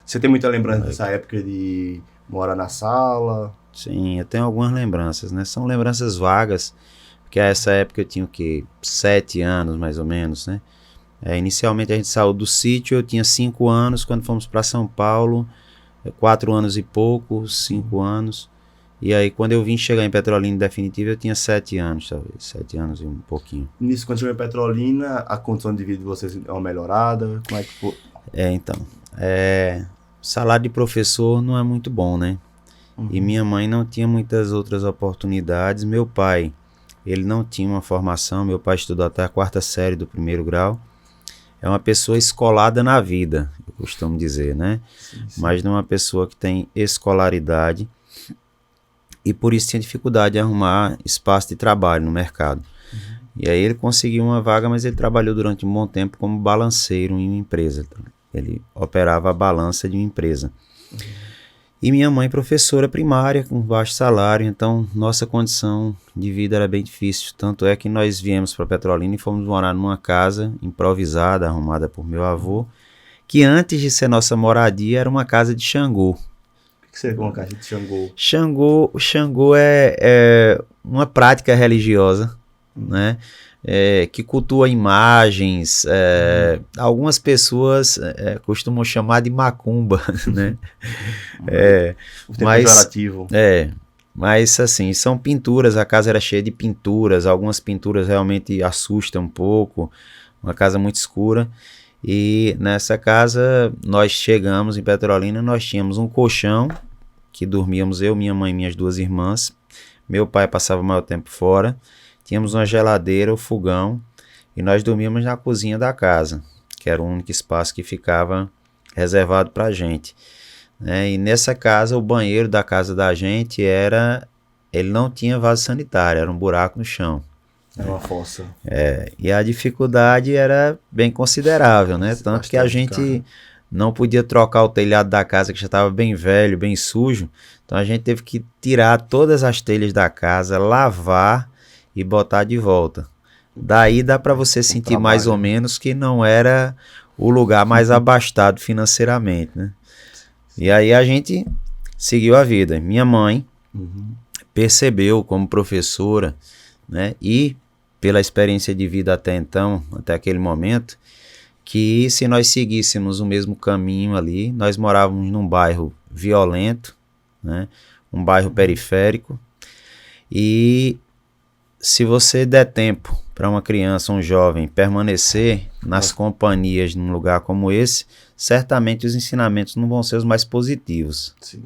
Você tem muita lembrança dessa época de morar na sala? Sim, eu tenho algumas lembranças, né? São lembranças vagas, porque a essa época eu tinha o quê? 7 anos, mais ou menos, né? Inicialmente a gente saiu do sítio, eu tinha 5 anos, quando fomos para São Paulo, 4 anos e pouco, 5 anos. E aí quando eu vim chegar em Petrolina em definitivo, eu tinha 7 anos, talvez, 7 anos e um pouquinho. Nisso, quando chegou em Petrolina, a condição de vida de vocês é uma melhorada? Como é que foi? Então, salário de professor não é muito bom, né? E minha mãe não tinha muitas outras oportunidades. Meu pai, ele não tinha uma formação. Meu pai estudou até a 4ª série do 1º grau. É uma pessoa escolada na vida, eu costumo dizer, né? Sim. Mas não é uma pessoa que tem escolaridade. E por isso tinha dificuldade de arrumar espaço de trabalho no mercado. E aí ele conseguiu uma vaga, mas ele trabalhou durante um bom tempo como balanceiro em uma empresa. Ele operava a balança de uma empresa. E minha mãe professora primária, com baixo salário, então nossa condição de vida era bem difícil. Tanto é que nós viemos para Petrolina e fomos morar numa casa improvisada, arrumada por meu avô, que antes de ser nossa moradia era uma casa de Xangô. O que seria uma casa de Xangô? Xangô é uma prática religiosa, né? Que cultua imagens, algumas pessoas costumam chamar de macumba, né? Mas assim, são pinturas, a casa era cheia de pinturas, algumas pinturas realmente assustam um pouco, uma casa muito escura. E nessa casa nós chegamos em Petrolina, nós tínhamos um colchão que dormíamos eu, minha mãe e minhas 2 irmãs. Meu pai passava o maior tempo fora. Tínhamos uma geladeira, o fogão, e nós dormíamos na cozinha da casa, que era o único espaço que ficava reservado para a gente. E nessa casa, o banheiro da casa da gente ele não tinha vaso sanitário, era um buraco no chão. Era uma fossa. E a dificuldade era bem considerável, né? Tanto que a gente não podia trocar o telhado da casa, que já estava bem velho, bem sujo. Então a gente teve que tirar todas as telhas da casa, lavar e botar de volta. Daí dá para você sentir mais ou menos que não era o lugar mais abastado financeiramente, né? E aí a gente seguiu a vida. Minha mãe percebeu como professora, né, e pela experiência de vida até então, até aquele momento, que se nós seguíssemos o mesmo caminho ali, nós morávamos num bairro violento, né, um bairro periférico, e se você der tempo para uma criança, um jovem, permanecer nas companhias num lugar como esse, certamente os ensinamentos não vão ser os mais positivos. Sim.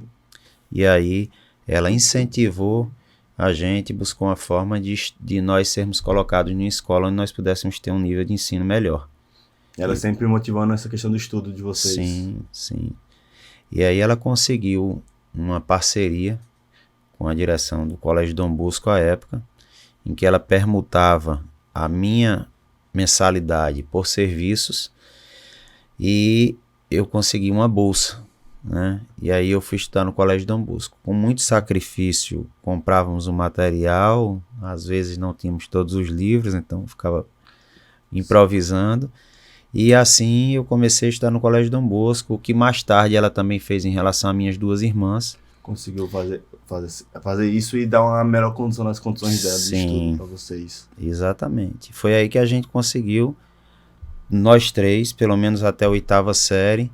E aí ela incentivou a gente, buscou uma forma de nós sermos colocados em uma escola onde nós pudéssemos ter um nível de ensino melhor. Ela sempre motivando essa questão do estudo de vocês. Sim, sim. E aí ela conseguiu uma parceria com a direção do Colégio Dom Bosco à época, em que ela permutava a minha mensalidade por serviços e eu consegui uma bolsa, né? E aí eu fui estudar no Colégio Dom Bosco. Com muito sacrifício, comprávamos o material, às vezes não tínhamos todos os livros, então ficava improvisando. E assim eu comecei a estudar no Colégio Dom Bosco, o que mais tarde ela também fez em relação às minhas 2 irmãs. Conseguiu fazer isso e dar uma melhor condição nas condições dela de estudo para vocês. Exatamente. Foi aí que a gente conseguiu, nós 3, pelo menos até a 8ª série,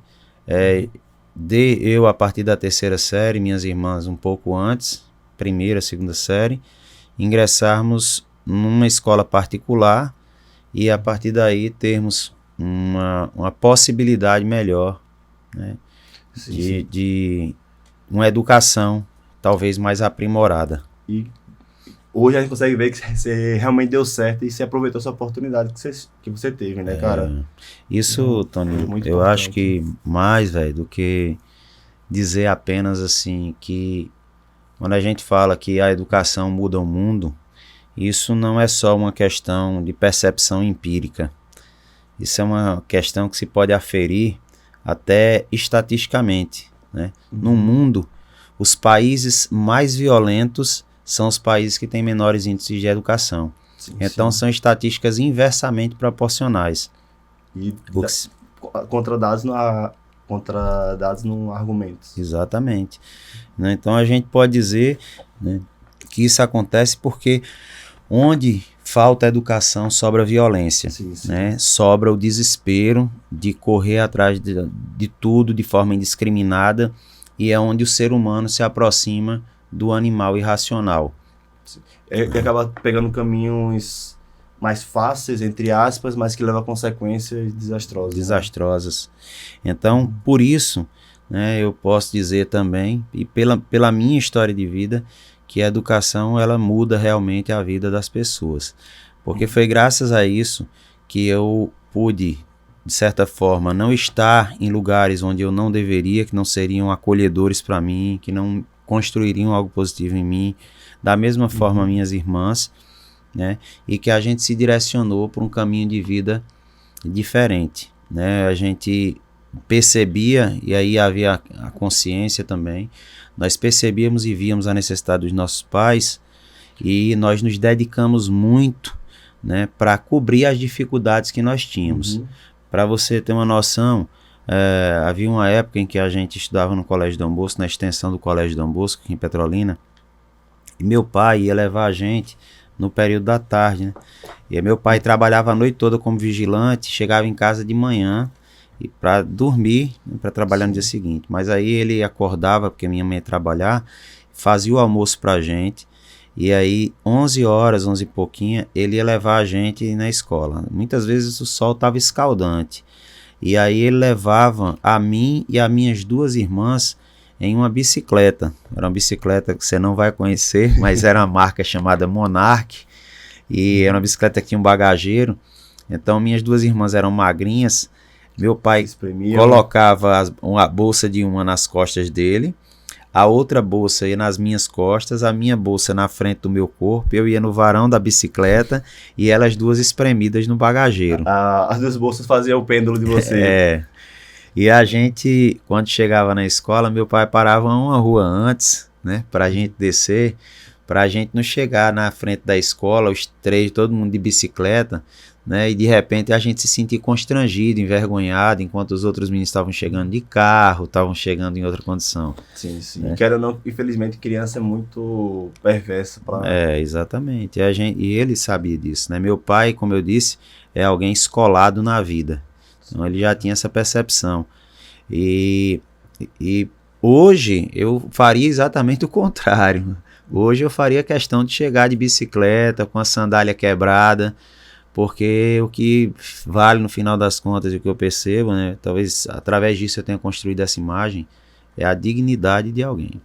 eu a partir da 3ª série, minhas irmãs um pouco antes, 1ª, 2ª série, ingressarmos numa escola particular e a partir daí termos uma possibilidade melhor, né, de uma educação talvez mais aprimorada. E hoje a gente consegue ver que você realmente deu certo e você aproveitou essa oportunidade que você teve, né, cara? Isso, Tony, eu acho que mais, velho, do que dizer apenas assim que quando a gente fala que a educação muda o mundo, isso não é só uma questão de percepção empírica. Isso é uma questão que se pode aferir até estatisticamente, né? No mundo, os países mais violentos são os países que têm menores índices de educação. Então são estatísticas inversamente proporcionais. E contra dados contradados num argumento. Exatamente. Né? Então a gente pode dizer, né, que isso acontece porque onde falta educação, sobra violência. Sim, sim. Né? Sobra o desespero de correr atrás de tudo de forma indiscriminada, e é onde o ser humano se aproxima do animal irracional. E acaba pegando caminhos mais fáceis, entre aspas, mas que levam a consequências desastrosas. Desastrosas. Né? Então, por isso, né, eu posso dizer também, e pela minha história de vida, que a educação ela muda realmente a vida das pessoas. Porque foi graças a isso que eu pude, de certa forma, não estar em lugares onde eu não deveria, que não seriam acolhedores para mim, que não construiriam algo positivo em mim. Da mesma forma, minhas irmãs, né? E que a gente se direcionou para um caminho de vida diferente, né? A gente percebia, e aí havia a consciência também, nós percebíamos e víamos a necessidade dos nossos pais, e nós nos dedicamos muito, né, para cobrir as dificuldades que nós tínhamos. Para você ter uma noção, havia uma época em que a gente estudava no Colégio Dom Bosco, na extensão do Colégio Dom Bosco, aqui em Petrolina, e meu pai ia levar a gente no período da tarde, né? E meu pai trabalhava a noite toda como vigilante, chegava em casa de manhã e para dormir, para trabalhar no dia seguinte. Mas aí ele acordava, porque minha mãe ia trabalhar, fazia o almoço pra gente, e aí 11 horas, 11 e pouquinho, ele ia levar a gente na escola. Muitas vezes o sol estava escaldante, e aí ele levava a mim e as minhas duas irmãs em uma bicicleta. Era uma bicicleta que você não vai conhecer, mas era uma marca chamada Monarch, e era uma bicicleta que tinha um bagageiro. Então minhas duas irmãs eram magrinhas, meu pai colocava uma bolsa de uma nas costas dele, a outra bolsa ia nas minhas costas, a minha bolsa na frente do meu corpo, eu ia no varão da bicicleta e elas duas espremidas no bagageiro. As duas bolsas faziam o pêndulo de você. E a gente, quando chegava na escola, meu pai parava uma rua antes, né, pra gente descer, pra gente não chegar na frente da escola, os três, todo mundo de bicicleta, né, e de repente a gente se sentir constrangido, envergonhado, enquanto os outros meninos estavam chegando de carro, estavam chegando em outra condição. Sim, sim. Né? Quero ou não, infelizmente, criança é muito perversa. Exatamente. E ele sabia disso, né? Meu pai, como eu disse, é alguém escolado na vida. Então ele já tinha essa percepção. E hoje eu faria exatamente o contrário. Hoje eu faria questão de chegar de bicicleta, com a sandália quebrada, porque o que vale no final das contas, e o que eu percebo, né, talvez através disso eu tenha construído essa imagem, é a dignidade de alguém.